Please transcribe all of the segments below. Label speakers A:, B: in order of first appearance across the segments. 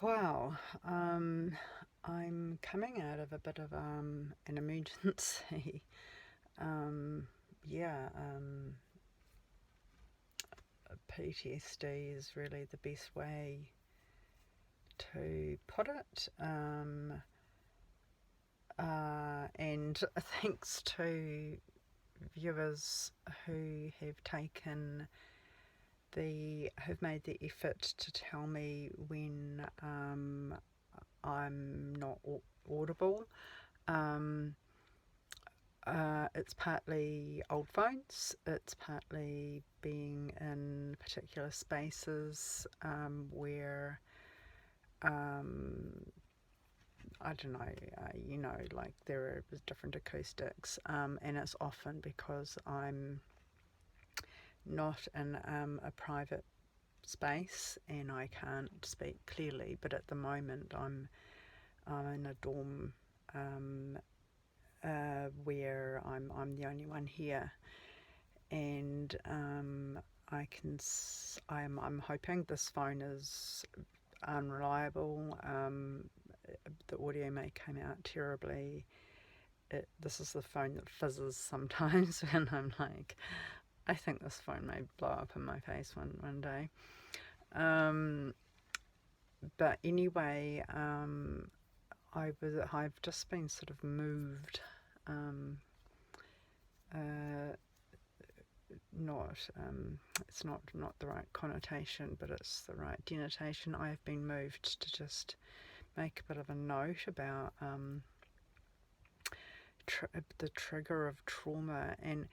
A: Wow, I'm coming out of a bit of an emergency. Um, yeah, PTSD is really the best way to put it. And thanks to viewers who've made the effort to tell me when I'm not audible. Um, it's partly old phones, it's partly being in particular spaces where, I don't know, like there are different acoustics, and it's often because I'm not in a private space and I can't speak clearly, but at the moment I'm in a dorm where I'm the only one here, and I'm hoping this phone is unreliable. The audio may come out terribly. This is the phone that fizzes sometimes, and I'm like, I think this phone may blow up in my face one day. But anyway, I've just been sort of moved. Uh, not It's not the right connotation, but it's the right denotation. I have been moved to just make a bit of a note about the trigger of trauma, and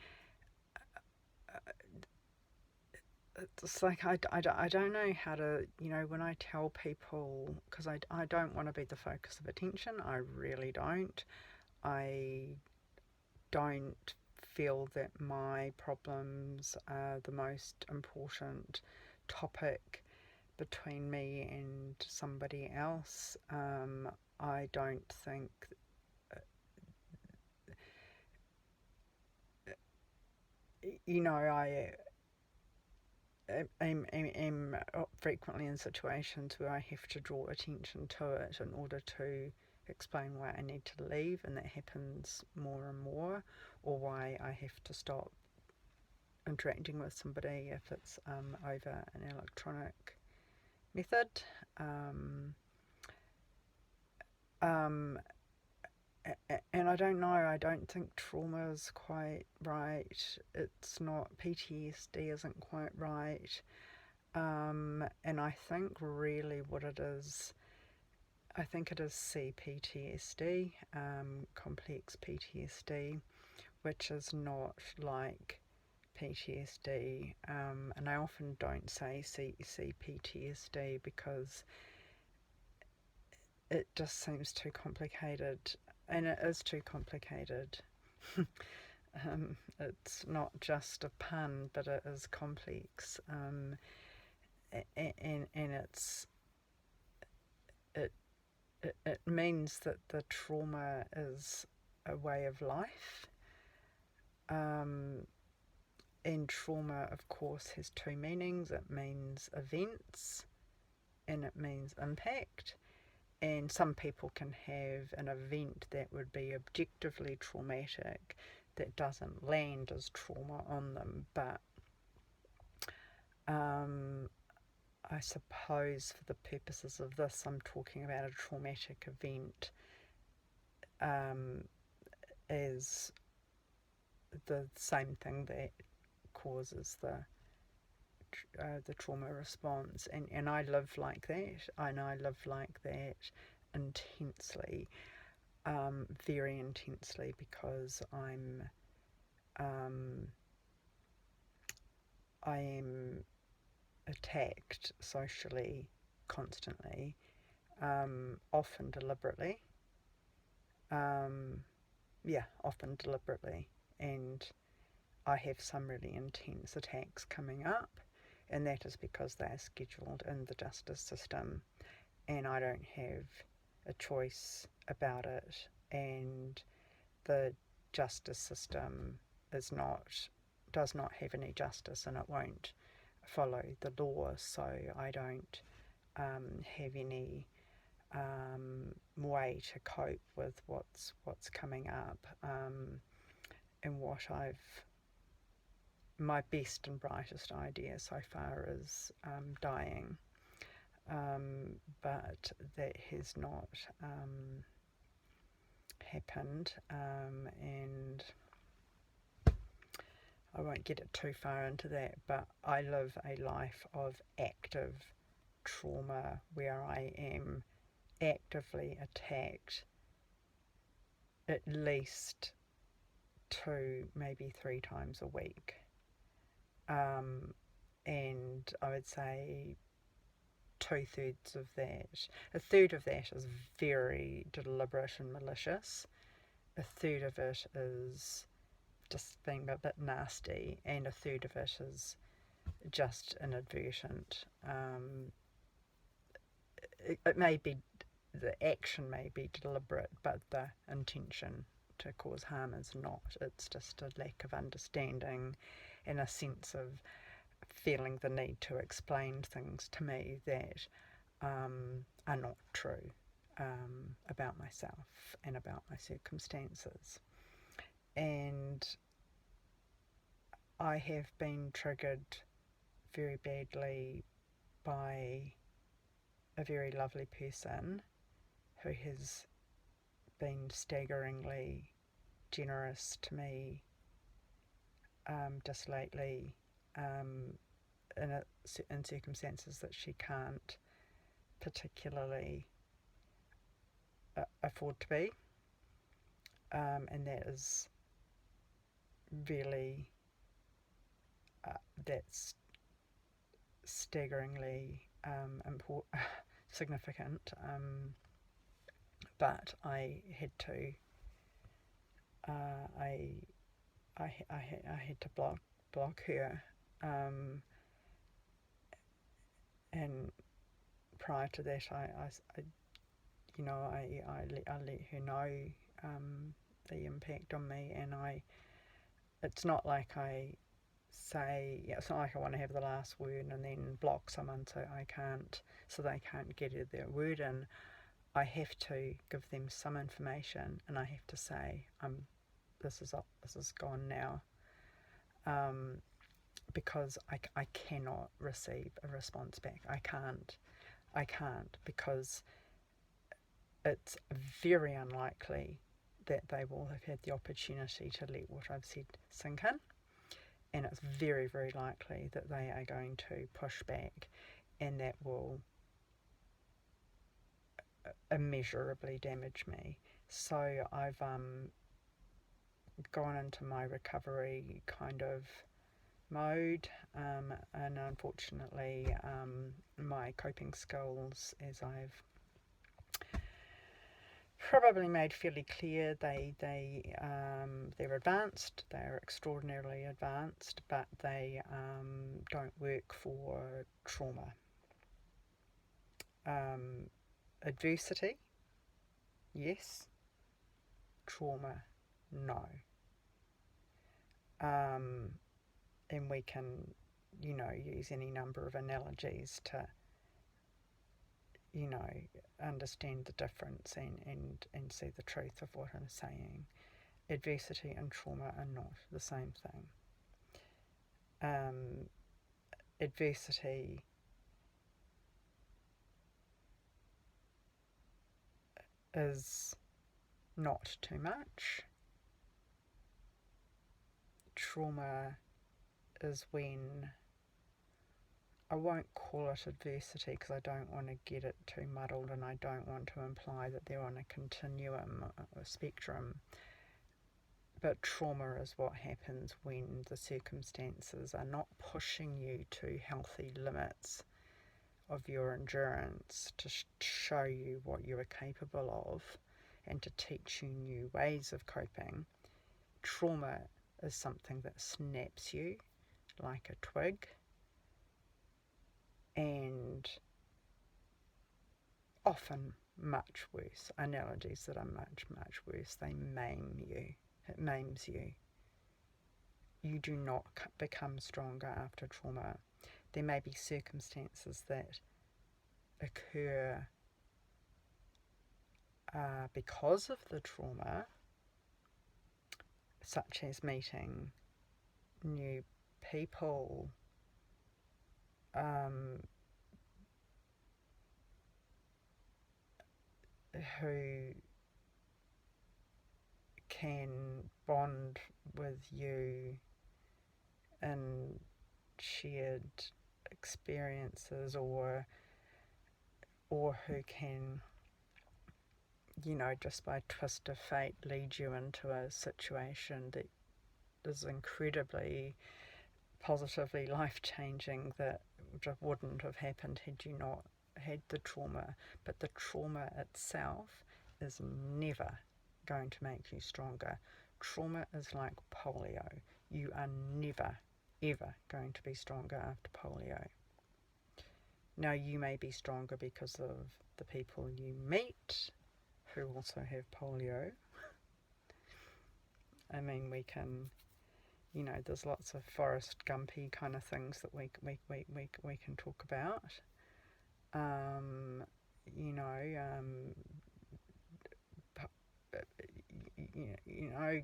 A: it's like I don't know how to, when I tell people, because I don't want to be the focus of attention. I really don't. I don't feel that my problems are the most important topic between me and somebody else. I don't think, I am frequently in situations where I have to draw attention to it in order to explain why I need to leave, and that happens more and more, or why I have to stop interacting with somebody if it's over an electronic method. Um, and I don't know, I don't think trauma is quite right. It's not, PTSD isn't quite right. And I think really what it is, I think it is C-PTSD, complex PTSD, which is not like PTSD. And I often don't say C-PTSD because it just seems too complicated, and it is too complicated. It's not just a pun, but it is complex, and it it means that the trauma is a way of life. And trauma, of course, has two meanings. It means events and it means impact. And some people can have an event that would be objectively traumatic that doesn't land as trauma on them, but I suppose for the purposes of this, I'm talking about a traumatic event as the same thing that causes the trauma response, and I live like that, and I live like that intensely, very intensely, because I am attacked socially constantly, often deliberately, often deliberately, and I have some really intense attacks coming up, and that is because they are scheduled in the justice system, and I don't have a choice about it, and the justice system does not have any justice, and it won't follow the law, so I don't have any way to cope with what's coming up, and my best and brightest idea so far is dying, but that has not happened, and I won't get it too far into that, but I live a life of active trauma where I am actively attacked at least 2, maybe 3 times a week. And I would say 2/3 of that, a third of that is very deliberate and malicious. A third of it is just being a bit nasty, and a third of it is just inadvertent. It may be, the action may be deliberate, but the intention to cause harm is not. It's just a lack of understanding and a sense of feeling the need to explain things to me that are not true about myself and about my circumstances. And I have been triggered very badly by a very lovely person who has been staggeringly generous to me just lately, in circumstances that she can't particularly afford to be, and that is really that's staggeringly significant, but I had to I had to block her, and prior to that I let her know the impact on me, and it's not like I say, it's not like I want to have the last word and then block someone so they can't get their word in. I have to give them some information, and I have to say, this is gone now, because I cannot receive a response back. I can't, because it's very unlikely that they will have had the opportunity to let what I've said sink in, and it's very, very likely that they are going to push back, and that will immeasurably damage me. So I've gone into my recovery kind of mode, and unfortunately my coping skills, as I've probably made fairly clear, they're advanced, they're extraordinarily advanced, but they don't work for trauma. Adversity, yes. Trauma, no. And we can, use any number of analogies to, understand the difference and see the truth of what I'm saying. Adversity and trauma are not the same thing. Adversity is not too much. Trauma is when, I won't call it adversity because I don't want to get it too muddled, and I don't want to imply that they're on a continuum or a spectrum, but trauma is what happens when the circumstances are not pushing you to healthy limits of your endurance to show you what you are capable of and to teach you new ways of coping. Trauma is something that snaps you like a twig, and often much worse. Analogies that are much, much worse. They maim you. It maims you. You do not become stronger after trauma. There may be circumstances that occur because of the trauma, such as meeting new people, who can bond with you in shared experiences, or who can, just by twist of fate lead you into a situation that is incredibly positively life-changing, that just wouldn't have happened had you not had the trauma. But the trauma itself is never going to make you stronger. Trauma is like polio. You are never, ever going to be stronger after polio. Now, you may be stronger because of the people you meet who also have polio. I mean, we can, there's lots of Forrest Gumpy kind of things that we can talk about.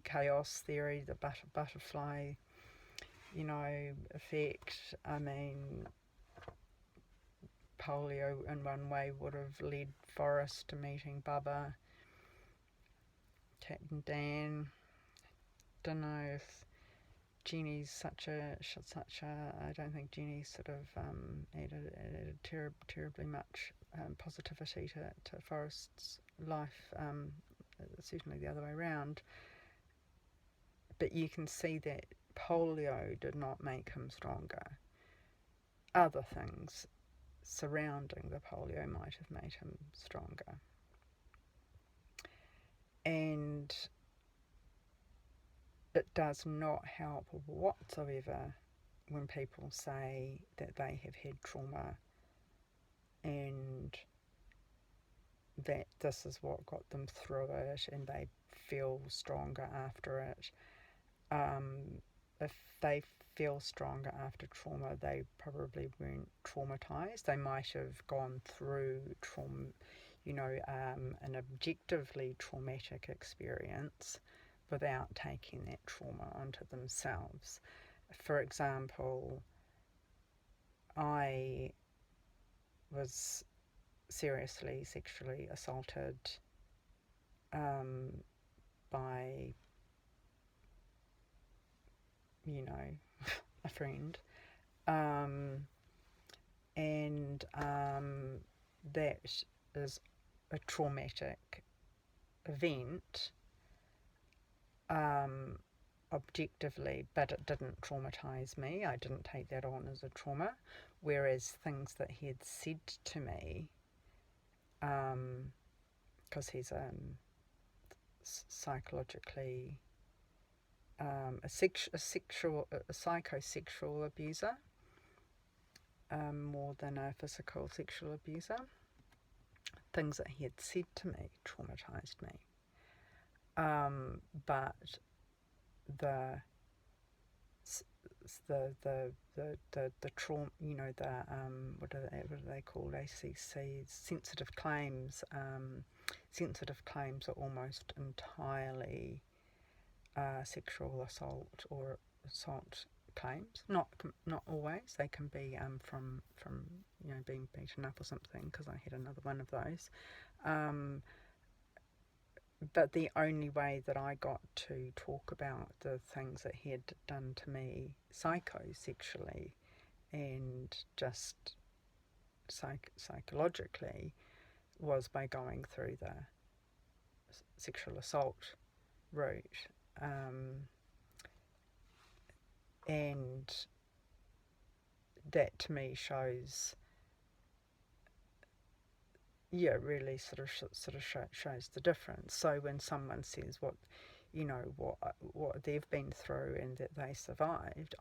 A: Chaos theory, the butterfly, effect. I mean, polio in one way would have led Forrest to meeting Bubba, Captain Dan. Don't know if Jeannie's such a. I don't think Jeannie sort of added terribly much positivity to Forrest's life. Certainly the other way around. But you can see that polio did not make him stronger. Other things surrounding the polio might have made him stronger. And it does not help whatsoever when people say that they have had trauma and that this is what got them through it and they feel stronger after it. If they feel stronger after trauma, they probably weren't traumatized. They might have gone through trauma, an objectively traumatic experience without taking that trauma onto themselves. For example, I was seriously sexually assaulted by a friend, and that is a traumatic event, objectively, but it didn't traumatize me. I didn't take that on as a trauma, whereas things that he had said to me, because he's psychologically a psychosexual abuser, more than a physical sexual abuser. Things that he had said to me traumatized me. But the trauma, what are they called? ACC, sensitive claims. Sensitive claims are almost entirely sexual assault or assault claims. Not always. They can be from being beaten up or something, because I had another one of those. But the only way that I got to talk about the things that he had done to me psychosexually and just psychologically was by going through the sexual assault route. And that to me shows, really sort of shows the difference. So when someone says what they've been through and that they survived,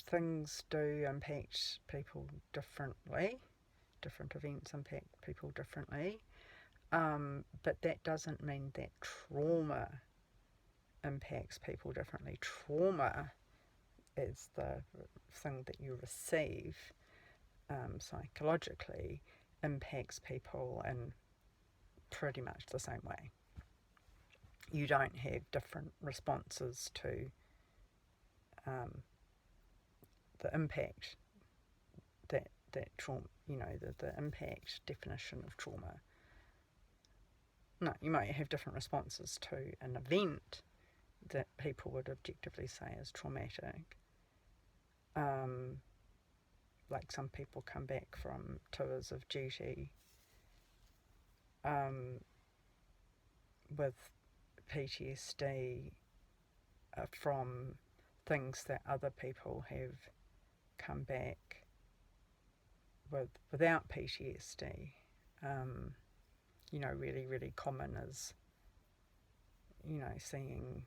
A: things do impact people differently. Different events impact people differently. But that doesn't mean that trauma impacts people differently. Trauma is the thing that you receive. psychologically impacts people in pretty much the same way. You don't have different responses to the impact that trauma, the impact definition of trauma. No, you might have different responses to an event that people would objectively say is traumatic. Like some people come back from tours of duty with PTSD from things that other people have come back without PTSD. Really, really common is, seeing,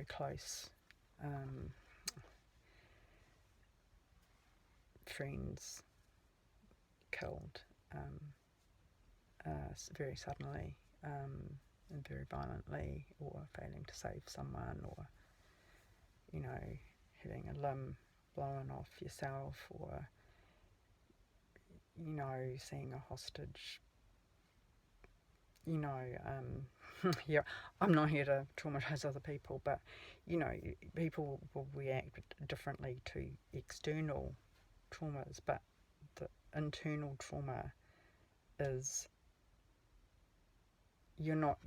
A: close friends killed very suddenly and very violently, or failing to save someone, or, having a limb blown off yourself, or, seeing a hostage. Yeah, I'm not here to traumatise other people, but, people will react differently to external traumas, but the internal trauma is you're not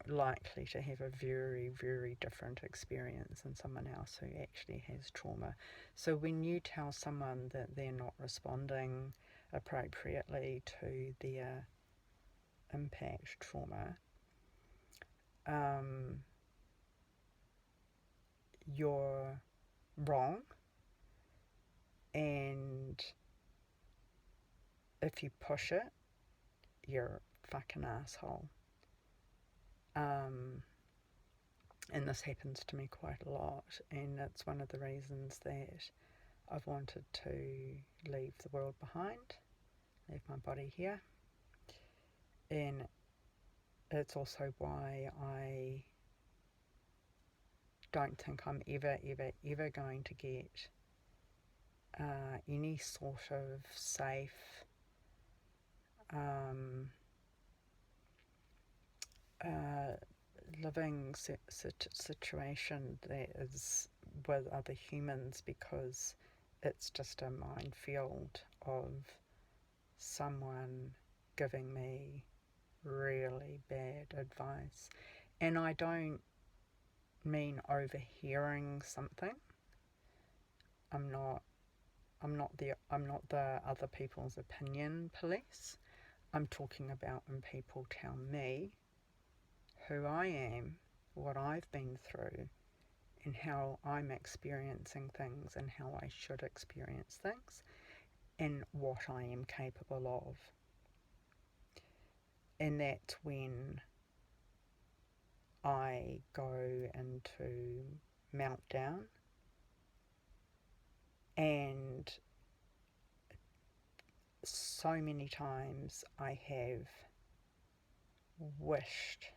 A: likely to have a very, very different experience than someone else who actually has trauma. So when you tell someone that they're not responding appropriately to their impact trauma, you're wrong, and if you push it, you're a fucking asshole. And this happens to me quite a lot, and it's one of the reasons that I've wanted to leave the world behind, leave my body here, and it's also why I don't think I'm ever going to get any sort of safe living situation that is with other humans, because it's just a minefield of someone giving me really bad advice. And I don't mean overhearing something. I'm not the other people's opinion police. I'm talking about when people tell me who I am, what I've been through, and how I'm experiencing things, and how I should experience things, and what I am capable of. And that's when I go into meltdown, and so many times I have wished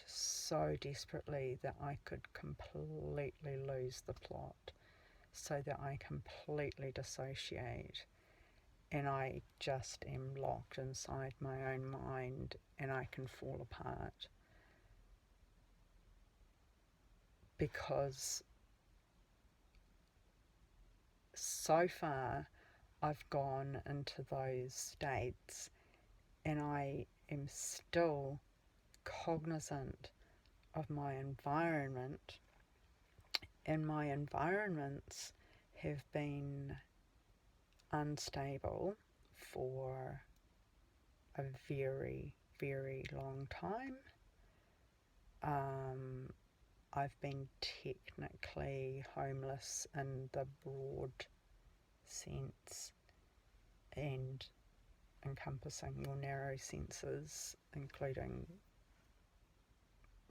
A: so desperately that I could completely lose the plot, so that I completely dissociate and I just am locked inside my own mind and I can fall apart. Because so far I've gone into those states and I am still cognizant of my environment, and my environments have been unstable for a very, very long time. I've been technically homeless in the broad sense, and encompassing more narrow senses, including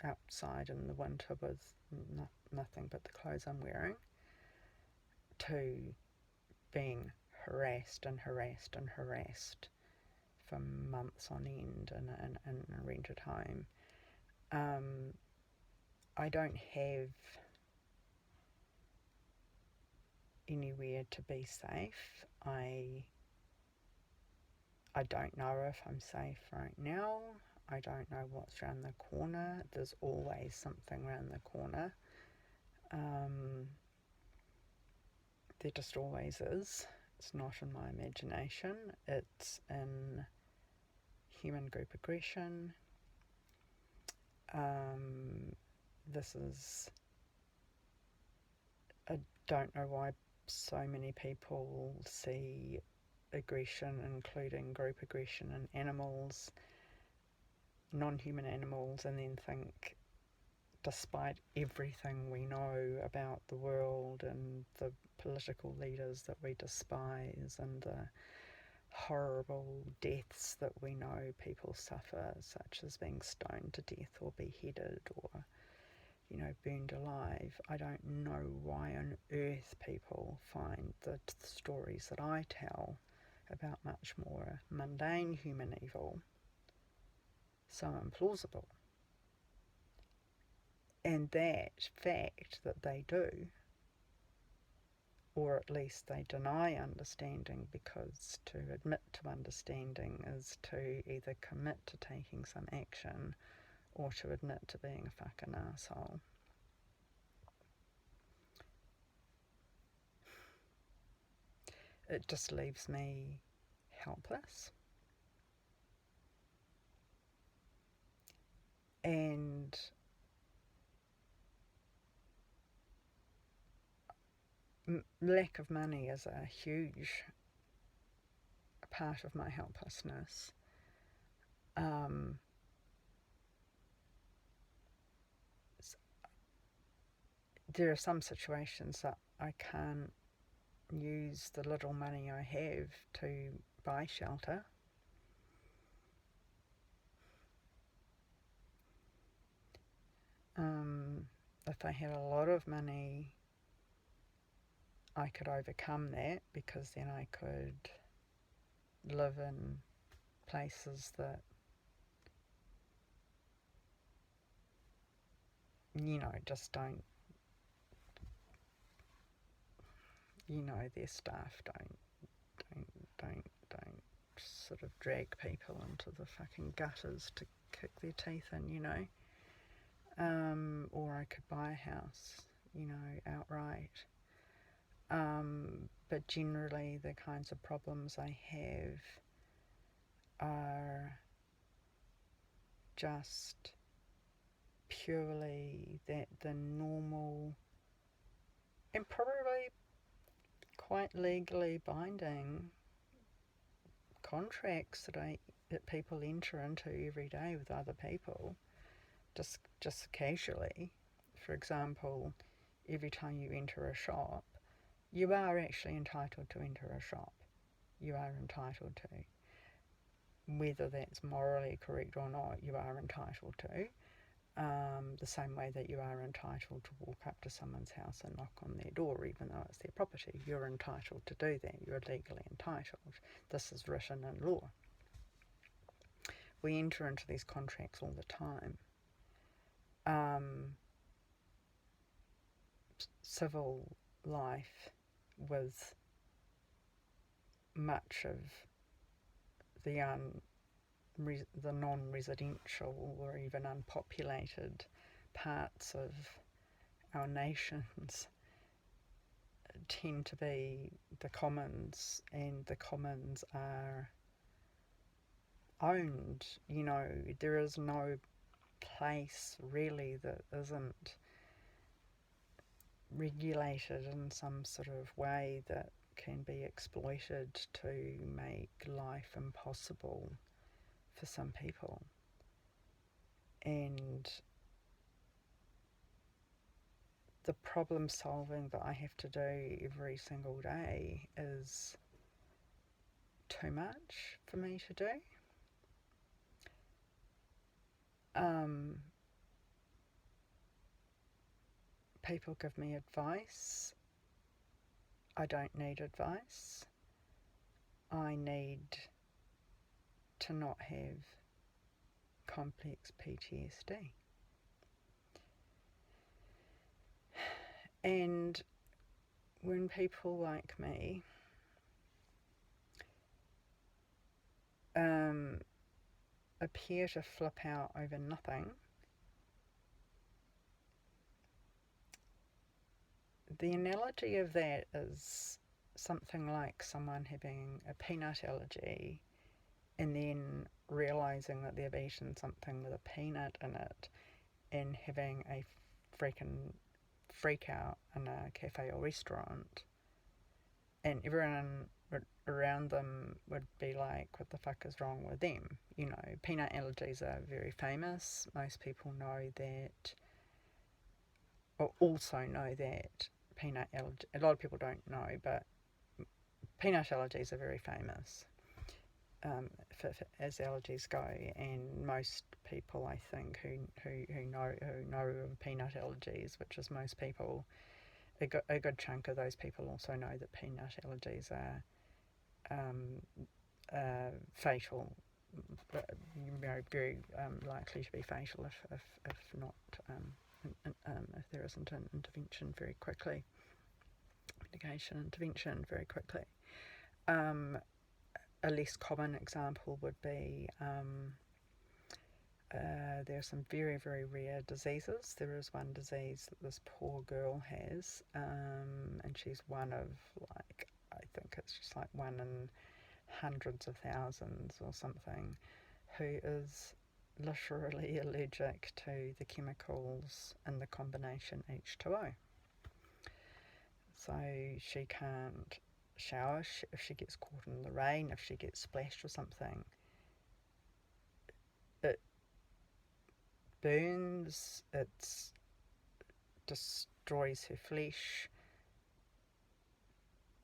A: outside in the winter with nothing but the clothes I'm wearing, to being harassed for months on end in a rented home. I don't have anywhere to be safe. I don't know if I'm safe right now. I don't know what's around the corner. There's always something around the corner. There just always is. It's not in my imagination. It's in human group aggression. This is... I don't know why so many people see aggression, including group aggression in animals, non-human animals, and then think, despite everything we know about the world and the political leaders that we despise and the horrible deaths that we know people suffer, such as being stoned to death or beheaded or, burned alive, I don't know why on earth people find the stories that I tell about much more mundane human evil so implausible. And that fact that they do, or at least they deny understanding, because to admit to understanding is to either commit to taking some action or to admit to being a fucking asshole. It just leaves me helpless. And lack of money is a huge part of my helplessness. There are some situations that I can't use the little money I have to buy shelter. If I had a lot of money, I could overcome that, because then I could live in places that, just don't, their staff don't sort of drag people into the fucking gutters to kick their teeth in, or I could buy a house, outright. But generally the kinds of problems I have are just purely that the normal and probably quite legally binding contracts that people enter into every day with other people, just casually. For example, every time you enter a shop, you are actually entitled to enter a shop. You are entitled to. Whether that's morally correct or not, you are entitled to. The same way that you are entitled to walk up to someone's house and knock on their door, even though it's their property. You're entitled to do that. You're legally entitled. This is written in law. We enter into these contracts all the time. Civil life with much of the non-residential or even unpopulated parts of our nations tend to be the commons, and the commons are owned. There is no place really that isn't regulated in some sort of way that can be exploited to make life impossible for some people. And the problem solving that I have to do every single day is too much for me to do. People give me advice. I don't need advice. I need to not have complex PTSD. And when people like me appear to flip out over nothing, the analogy of that is something like someone having a peanut allergy and then realizing that they've eaten something with a peanut in it and having a freaking freak out in a cafe or restaurant, and everyone around them would be like, what the fuck is wrong with them? You know, peanut allergies are very famous. Most people know that, or also know that peanut allergy, a lot of people don't know, but peanut allergies are very famous as allergies go, and most people, I think, who know of peanut allergies, which is most people, a good chunk of those people also know that peanut allergies are fatal, very likely to be fatal if not if there isn't an intervention very quickly, medication intervention very quickly. A less common example would be there are some very, very rare diseases. There is one disease that this poor girl has, and she's one of, like, I think it's just like one in hundreds of thousands or something, who is literally allergic to the chemicals in the combination H2O. So she can't shower if she gets caught in the rain, if she gets splashed or something. It burns, it destroys her flesh.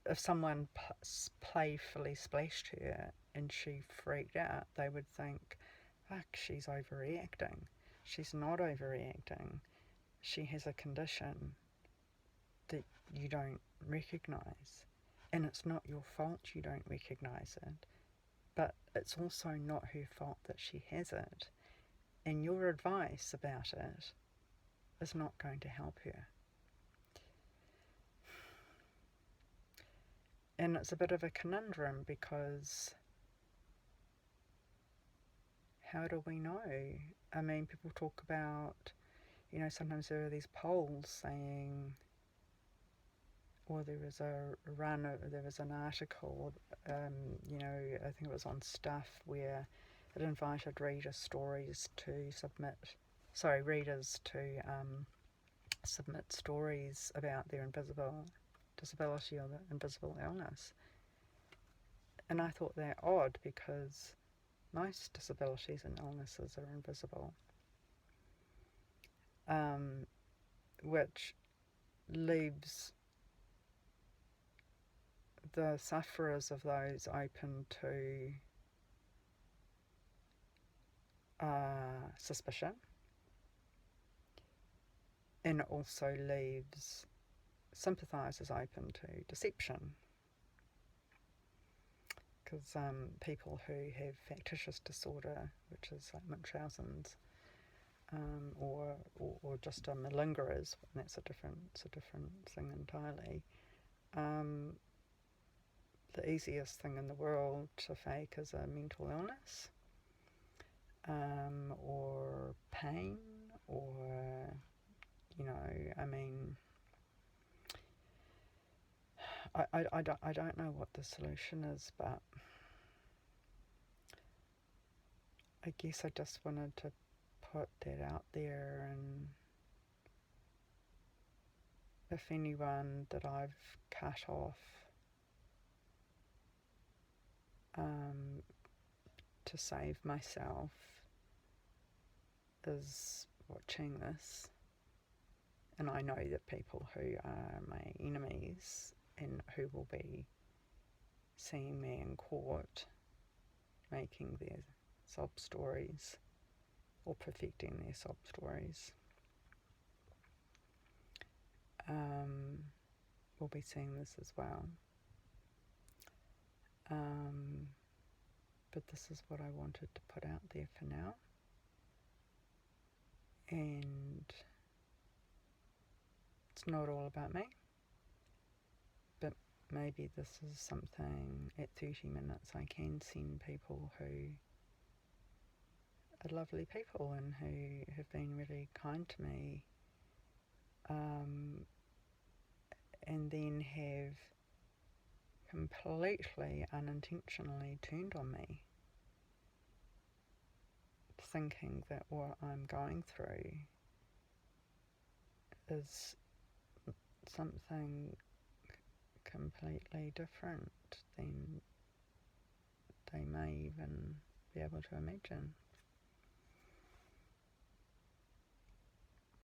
A: If someone playfully splashed her and she freaked out, they would think, fuck, she's overreacting. She's not overreacting. She has a condition that you don't recognise. And it's not your fault you don't recognise it, but it's also not her fault that she has it. And your advice about it is not going to help her. And it's a bit of a conundrum, because how do we know? I mean, people talk about, you know, sometimes there are these polls saying, or there was there was an article, you know, I think it was on Stuff, where it invited readers to submit stories about their invisible disability or the invisible illness. And I thought that odd, because most disabilities and illnesses are invisible, which leaves the sufferers of those open to suspicion, and it also leaves sympathisers open to deception, because people who have factitious disorder, which is like Munchausen's, or just malingerers, and that's a different thing entirely. The easiest thing in the world to fake is a mental illness, or pain, or, you know, I mean, I don't know what the solution is, but I guess I just wanted to put that out there. And if anyone that I've cut off to save myself is watching this, and I know that people who are my enemies and who will be seeing me in court making their sob stories or perfecting their sob stories will be seeing this as well. But this is what I wanted to put out there for now. And it's not all about me, but maybe this is something at 30 minutes I can send people who are lovely people and who have been really kind to me, and then have completely unintentionally turned on me, thinking that what I'm going through is something completely different than they may even be able to imagine.